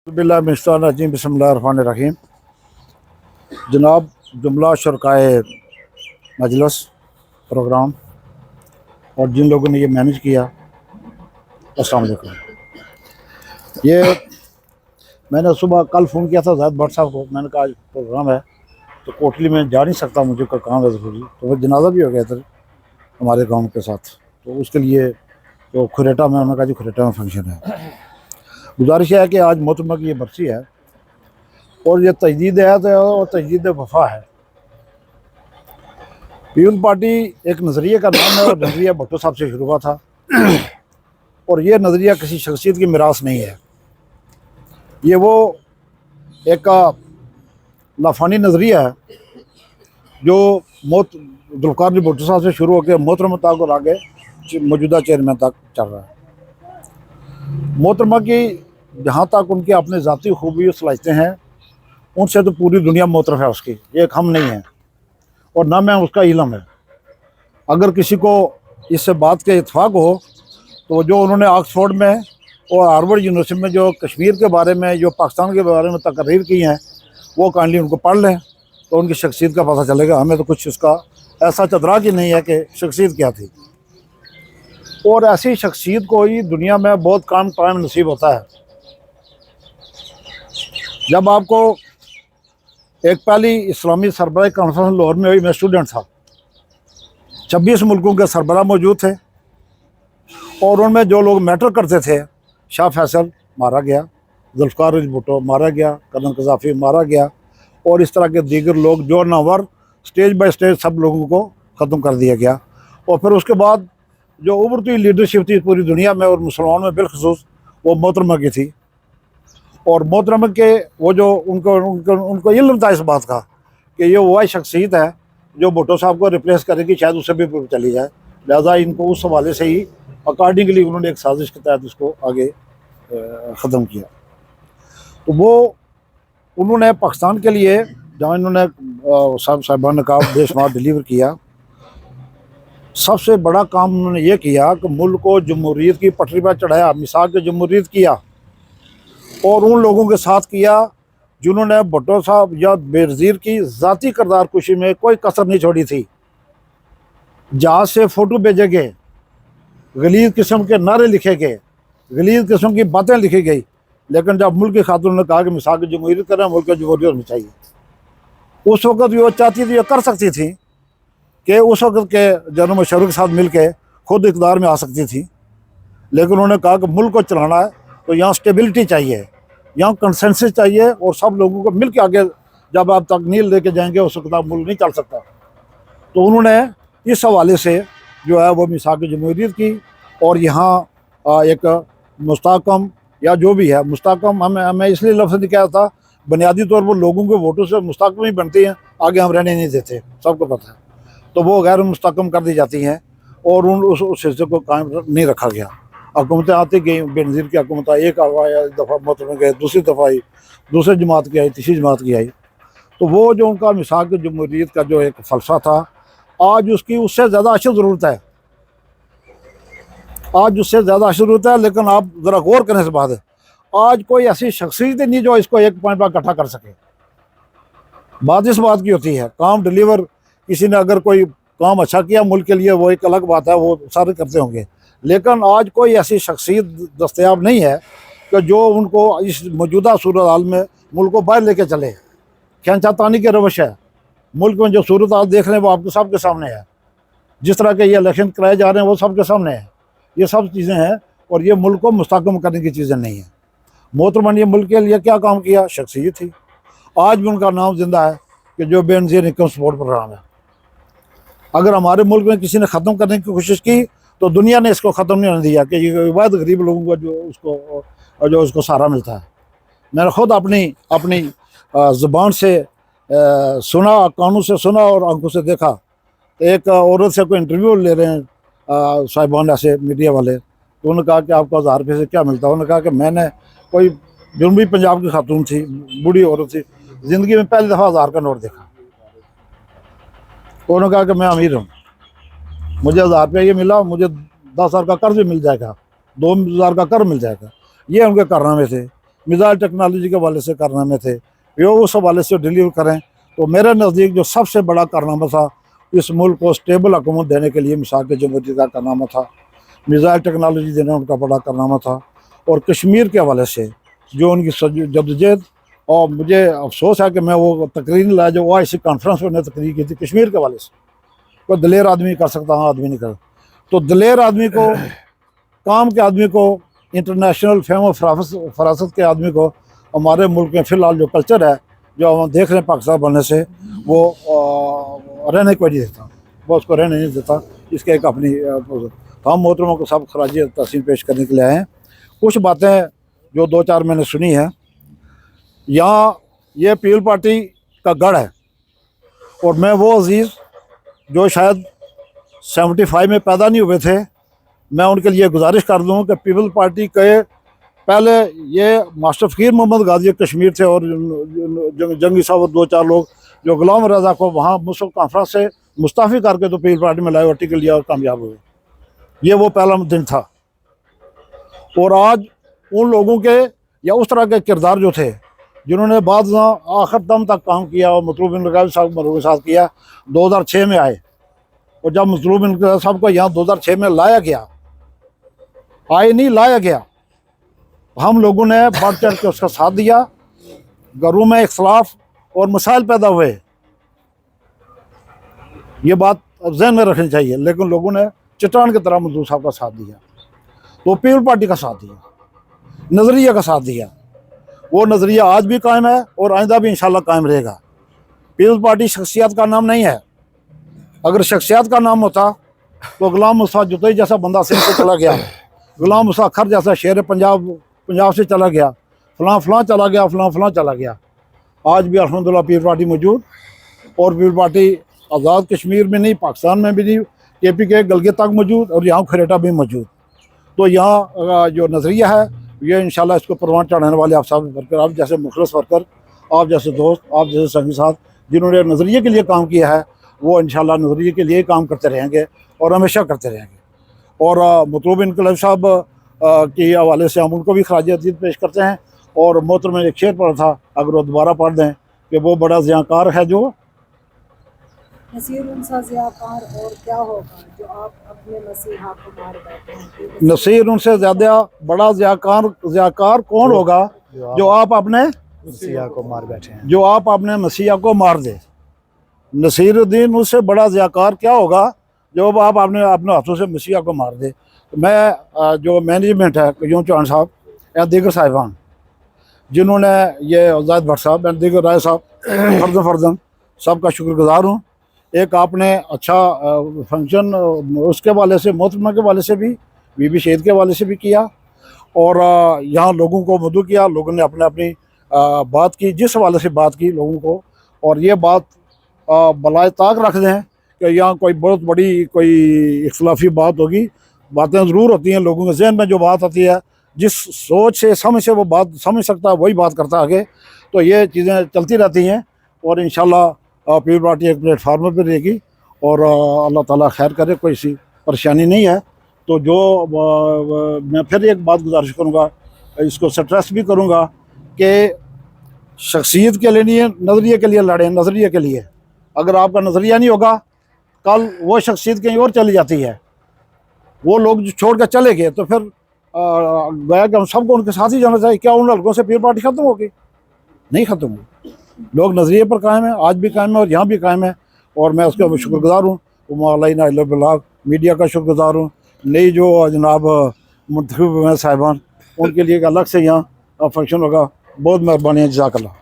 बिस्मिल्लाहिर्रहमानिर्रहीम। जनाब, जुमला शुरकाए मजलिस प्रोग्राम और जिन लोगों ने ये मैनेज किया, अस्सलाम वालेकुम। ये मैंने सुबह कल फ़ोन किया था ज़ाहिद भट्ट साहब को। मैंने कहा आज प्रोग्राम है तो कोटली में जा नहीं सकता, मुझे कोई काम है ज़रूरी। तो फिर जनाजा भी हो गया इधर हमारे गांव के साथ, तो उसके लिए तो खुरेटा में उन्होंने कहा जी खुरेटा में फंक्शन है। गुजारिश है कि आज मोहतरमा की ये बरसी है और ये तजदीद हयात है और तजदीद वफा है। पीपल पार्टी एक नज़रिए का नाम है और नज़रिया भुट्टो साहब से शुरू हुआ था और ये नज़रिया किसी शख्सियत की मिरास नहीं है। ये वो एक लाफानी नज़रिया है जो जुल्फ़िकार भुट्टो साहब से शुरू होकर मोहतरमा तक और आगे मौजूदा चेयरमैन तक चल रहा है। मोहतरमा की जहाँ तक उनकी अपने ज़ाती खूबी और सलाहियतें हैं, उनसे तो पूरी दुनिया मोतरफ है उसकी, ये एक हम नहीं है और ना मैं उसका इल्म है। अगर किसी को इससे बात के इत्फाक हो तो जो उन्होंने ऑक्सफोर्ड में और हार्वर्ड यूनिवर्सिटी में जो कश्मीर के बारे में, जो पाकिस्तान के बारे में तकरीर की हैं, वो काइंडली उनको पढ़ लें तो उनकी शख्सियत का पता चलेगा। हमें तो कुछ उसका ऐसा चतराक ही नहीं है कि शख्सियत क्या थी। और ऐसी शख्सियत को ही दुनिया में बहुत कम टाइम नसीब होता है। जब आपको एक पहली इस्लामी सरबराह कॉन्फ्रेंस लाहौर में हुई, मैं स्टूडेंट था, 26 मुल्कों के सरबराह मौजूद थे और उनमें जो लोग मैटर करते थे, शाह फैसल मारा गया, जुल्फ़िकार भुट्टो मारा गया, कर्नल कज़ाफ़ी मारा गया और इस तरह के दीगर लोग जो नावर स्टेज बाय स्टेज सब लोगों को ख़त्म कर दिया गया। और फिर उसके बाद जो उभरती हुई लीडरशिप थी पूरी दुनिया में और मुसलमानों में बिलखसूस, वो मोहतरमा की थी। और मोहतरमा के वो जो उनको इल्म था इस बात का कि ये वही शख्सियत है जो भुट्टो साहब को रिप्लेस करेगी, शायद उससे भी चली जाए। लिहाजा इनको उस हवाले से ही अकॉर्डिंगली उन्होंने एक साजिश के तहत इसको आगे ख़त्म किया। तो वो उन्होंने पाकिस्तान के लिए जहाँ इन्होंने साहिबान ने कहा बेशुमार डिलीवर किया, सबसे बड़ा काम उन्होंने ये किया कि मुल्क को जमहूरियत की पटरी पर चढ़ाया, मिसाल के जमहूरियत किया और उन लोगों के साथ किया जिन्होंने भुट्टो साहब या बेनज़ीर की ज़ाती किरदार कुशी में कोई कसर नहीं छोड़ी थी। जहाज से फ़ोटो भेजे गए, गलीज़ किस्म के नारे लिखे गए, गलीज़ किस्म की बातें लिखी गई, लेकिन जब मुल्क की खातून ने कहा कि मिसाल की जमहूरियत करें, मुल्क की जमहूरियत होनी चाहिए, उस वक़्त वो चाहती थी, कर सकती थी कि उस वक़्त के जनरल मुशर्रफ के साथ मिल के खुद इक़्तिदार में आ सकती थी। लेकिन उन्होंने कहा कि मुल्क को चलाना है तो यहाँ स्टेबिलिटी चाहिए, यहाँ कंसेंसस चाहिए और सब लोगों को मिल के आगे जब आप तकनील लेके जाएंगे उस वक्त मुल्क नहीं चल सकता। तो उन्होंने इस हवाले से जो है वो मिसाक जमहूरियत की और यहाँ एक मुस्तहकम या जो भी है मुस्तहकम, हमें इसलिए लफ्ज़ नहीं कहा था, बुनियादी तौर पर लोगों के वोटों से मुस्तहकम ही बनती हैं, आगे हम रहने नहीं देते, सबको पता है। तो वो गैर मुस्तहकम कर दी जाती हैं और उस हिस्से को कायम नहीं रखा गया। हुकूमतें आती गई, बेनज़ीर की हुकूमत एक आया, दफ़ा मोहतरमा गए, दूसरी दफ़ा आई, दूसरी जमात की आई, तीसरी जमात की आई। तो वो जो उनका मिसाक जमहूरियत का जो एक फ़लसफ़ा था, आज उसकी उससे ज़्यादा अशद ज़रूरत है, आज उससे ज़्यादा अशद ज़रूरत है। लेकिन आप ज़रा गौर करने से बात है, आज कोई ऐसी शख्सियत नहीं जो इसको एक पॉइंट पर इकट्ठा कर सके। बात इस बात की होती है, काम डिलीवर किसी ने अगर कोई काम अच्छा किया मुल्क के लिए, वो एक अलग बात है, वो सारे करते होंगे, लेकिन आज कोई ऐसी शख्सियत दस्तयाब नहीं है कि जो उनको इस मौजूदा सूरत हाल में मुल्क को बाहर लेके चले। खैंचातानी के रवश है, मुल्क में जो सूरत हाल देख रहे हैं वो आपके सबके सामने है, जिस तरह के ये इलेक्शन कराए जा रहे हैं वो सबके सामने है। ये सब चीज़ें हैं और ये मुल्क को मुस्तहकम करने की चीज़ें नहीं हैं। मोहतरमा ने मुल्क के लिए क्या काम किया, शख्सियत थी। आज भी उनका नाम जिंदा है कि जो बेनज़ीर इनकम सपोर्ट प्रोग्राम है। अगर हमारे मुल्क में किसी ने ख़त्म करने की कोशिश की तो दुनिया ने इसको ख़त्म नहीं होने दिया कि ये बहुत गरीब लोगों को जो उसको सहारा मिलता है। मैंने ख़ुद अपनी ज़ुबान से सुना, कानों से सुना और आंखों से देखा। एक औरत से कोई इंटरव्यू ले रहे हैं साहिबान ऐसे मीडिया वाले, तो उन्होंने कहा कि आपको 1000 रुपये से क्या मिलता है। उन्होंने कहा कि मैंने कोई जनूबी पंजाब की खातून थी, बूढ़ी औरत थी, ज़िंदगी में पहली दफ़ा 1000 का नोट देखा। उन्होंने कहा कि मैं अमीर हूँ, मुझे 1000 रुपये ये मिला, मुझे 10,000 का कर्ज भी मिल जाएगा, 2000 का कर्ज मिल जाएगा। ये उनके कारनामे थे। मिसाइल टेक्नोलॉजी के हवाले से कारनामे थे, ये उस हवाले से डिलीवर करें। तो मेरे नज़दीक जो सबसे बड़ा कारनामा था, इस मुल्क को स्टेबल हुकूमत देने के लिए मिसाल के जमहूरियत का कारनामा था, मिसाइल टेक्नोलॉजी देना उनका बड़ा कारनामा था। और कश्मीर के हवाले से जो उनकी जद्दोजहद, और मुझे अफसोस है कि मैं वो तकरीर नहीं लाया जो OIC कॉन्फ्रेंस में उन्होंने तकरीर की थी कश्मीर के हवाले से। कोई दलेर आदमी कर सकता, हाँ आदमी नहीं कर। तो दलेर आदमी को, काम के आदमी को, इंटरनेशनल फेम और फरासत के आदमी को हमारे मुल्क में फ़िलहाल जो कल्चर है, जो हम देख रहे हैं पाकिस्तान बनने से, वो रहने को नहीं देता, वो उसको रहने नहीं देता। इसके एक अपनी हम मोहतरमों को सब खराज तहसीन पेश करने के लिए आए हैं। कुछ बातें जो 2-4 मैंने सुनी है, यहाँ ये पीपल पार्टी का गढ़ है, और मैं वो अजीज़ जो शायद 75 में पैदा नहीं हुए थे, मैं उनके लिए गुजारिश कर दूँ कि पीपल पार्टी के पहले ये मास्टर फ़कीर मोहम्मद गाजी कश्मीर थे, और जंगी साहब 2-4 लोग जो गुलाम रज़ा को वहाँ मुस्लिम कॉन्फ्रेंस से मुस्ताफ़ी करके तो पीपल पार्टी में लाए और टिकट लिया और कामयाब हुए। ये वो पहला दिन था। और आज उन लोगों के या उस तरह के किरदार जो थे जिन्होंने बाद आखिर दम तक काम किया, और मतलूब इनकलाब साहब के साथ किया, 2006 में आए, और जब मतलूब इनकलाब साहब को यहाँ 2006 में लाया गया, आए नहीं लाया गया, हम लोगों ने बढ़ चढ़ के उसका साथ दिया। घरों में इख्तलाफ और मसाइल पैदा हुए, ये बात जहन में रखनी चाहिए, लेकिन लोगों ने चट्टान की तरह मजदूर साहब का साथ दिया, तो पीपल पार्टी का साथ दिया, नज़रिया का साथ दिया। वो नज़रिया आज भी कायम है और आइंदा भी इंशाल्लाह कायम रहेगा। पीपल पार्टी शख्सियत का नाम नहीं है। अगर शख्सियत का नाम होता तो गुलाम मुस्तफ़ा जुतई जैसा बंदा सिंध से चला गया, गुलाम मुस्तफ़ा खर जैसा शेर पंजाब से चला गया, फलां चला गया, फलां चला गया। आज भी अल्हम्दुलिल्लाह पीपल पार्टी मौजूद, और पीपल पार्टी आज़ाद कश्मीर में नहीं, पाकिस्तान में भी नहीं, KP के गलगित तक मौजूद, और यहाँ खरेटा भी मौजूद। तो यहाँ जो नज़रिया है, ये इंशाल्लाह इसको परवान चढ़ाने वाले आप सब वर्कर, आप जैसे मुखलस वर्कर, आप जैसे दोस्त, आप जैसे संगी साथ जिन्होंने नज़रिए के लिए काम किया है, वो इंशाल्लाह नज़रिए के लिए काम करते रहेंगे और हमेशा करते रहेंगे। और मतलूब इनकलाब साहब के हवाले से हम उनको भी खराज अक़ीदत पेश करते हैं। और मोहतरम में एक शेर पढ़ा था, अगर वो दोबारा पढ़ दें, कि वो बड़ा ज़ियाकार है जो नसीर उनसा ज़ियाकार और क्या होगा जो आप अपने मसीहा को मार बैठे हैं। नसीर उनसे ज़्यादा बड़ा ज़ियाकार कौन होगा जो आप अपने मसीहा को मार बैठे हैं, जो आप अपने मसीहा को मार दे। नसीरुद्दीन उससे बड़ा ज़ियाकार क्या होगा जो आप अपने हाथों से मसीहा को मार दे। मैं जो मैनेजमेंट है यूं चौहान साहब या दीगर साहिबान जिन्होंने ये जायद भट्ट साहब या दीगर राय साहब फर्जन सबका शुक्रगुजार हूँ। एक आपने अच्छा फंक्शन उसके वाले से, मोहतरमा के वाले से भी, बीबी शहीद के वाले से भी किया, और यहाँ लोगों को मदू किया, लोगों ने अपनी बात की, जिस हवाले से बात की लोगों को। और ये बात बलाए ताक रख दें कि यहाँ कोई बहुत बड़ी कोई इख्तलाफी बात होगी, बातें ज़रूर होती हैं, लोगों के जहन में जो बात आती है, जिस सोच से समझ से वो बात समझ सकता है वही बात करता है आगे। तो ये चीज़ें चलती रहती हैं, और इंशाल्लाह पीपल पार्टी एक प्लेटफार्म पर रहेगी, और अल्लाह ताला खैर करे, कोई सी परेशानी नहीं है। तो जो मैं फिर एक बात गुजारिश करूँगा, इसको स्ट्रेस भी करूँगा कि शख्सियत के लिए नहीं, नज़रिए के लिए लड़ें, नज़रिए के लिए। अगर आपका नज़रिया नहीं होगा, कल वो शख्सियत कहीं और चली जाती है, वो लोग जो छोड़ कर चले गए, तो फिर गया कि हम सबको उनके साथ ही जाना चाहिए। क्या उन लड़कों से पीपल पार्टी ख़त्म होगी? नहीं ख़त्म होगी। लोग नज़रिए पर कायम है, आज भी कायम है और यहाँ भी कायम है, और मैं उसका शुक्रगुजार हूँ। मीडिया का शुक्रगुजार हूँ। नई जो जनाब मुंतखब साहिबान, उनके लिए अलग से यहाँ फंक्शन होगा। बहुत मेहरबानी है, जज़ाकल्लाह।